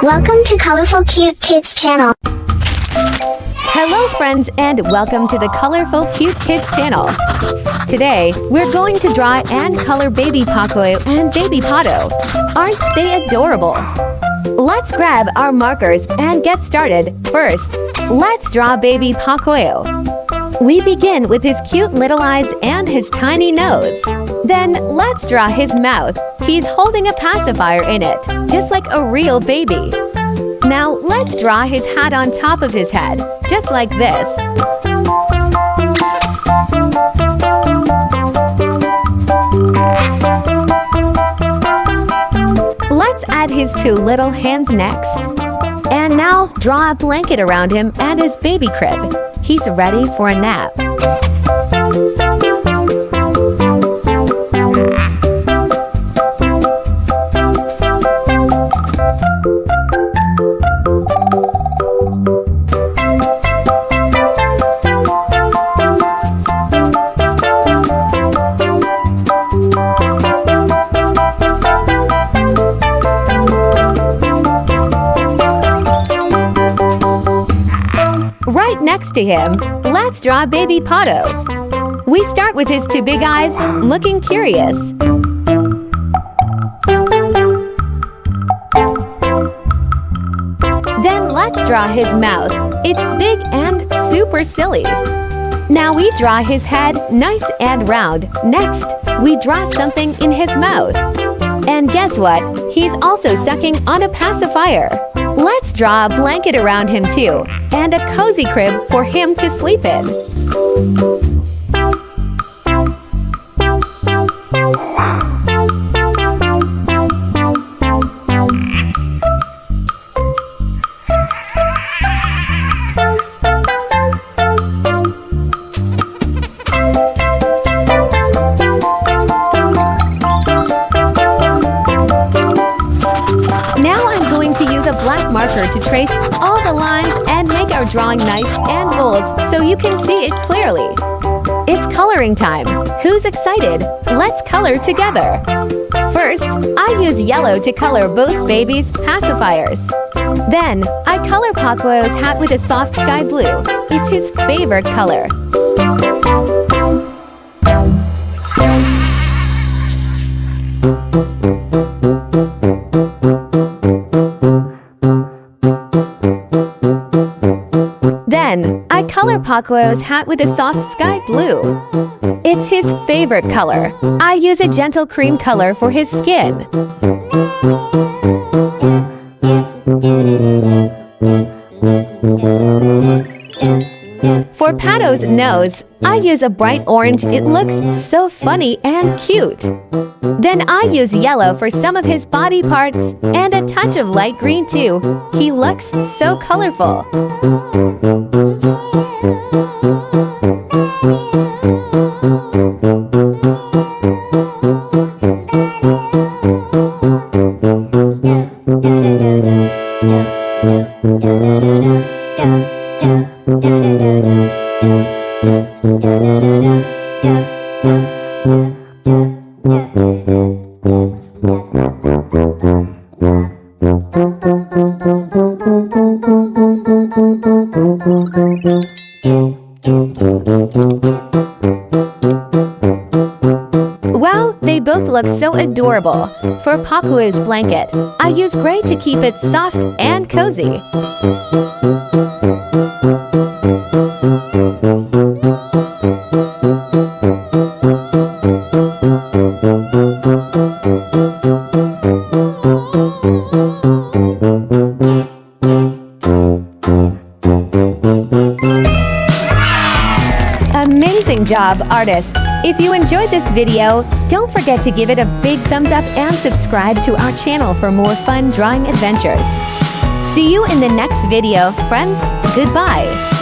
Welcome to Colorful Cute Kids channel. Hello friends and welcome to the Colorful Cute Kids channel. Today, we're going to draw and color baby Pocoyo and baby Pato. Aren't they adorable? Let's grab our markers and get started. First, let's draw baby Pocoyo. We begin with his cute little eyes and his tiny nose. Then let's draw his mouth. He's holding a pacifier in it, just like a real baby. Now let's draw his hat on top of his head, just like this. Let's add his two little hands next. And now draw a blanket around him and his baby crib. He's ready for a nap. Right next to him, let's draw baby Pato. We start with his two big eyes, looking curious. Then let's draw his mouth. It's big and super silly. Now we draw his head nice and round. Next, we draw something in his mouth. And guess what? He's also sucking on a pacifier. Let's draw a blanket around him too, and a cozy crib for him to sleep in. Now I'm going to use a black marker to trace all the lines and make our drawing nice and bold so you can see it clearly. It's coloring time. Who's excited? Let's color together. First, I use yellow to color both babies' pacifiers. Then, I color Pocoyo's hat with a soft sky blue. It's his favorite color. Then, I color Pocoyo's hat with a soft sky blue. It's his favorite color. I use a gentle cream color for his skin. For Pato's nose, I use a bright orange. It looks so funny and cute. Then I use yellow for some of his body parts and a touch of light green too. He looks so colorful. Wow, they both look so adorable. For Pocoyo's blanket, I use gray to keep it soft and cozy. Amazing job, artists! If you enjoyed this video, don't forget to give it a big thumbs up and subscribe to our channel for more fun drawing adventures. See you in the next video, friends. Goodbye!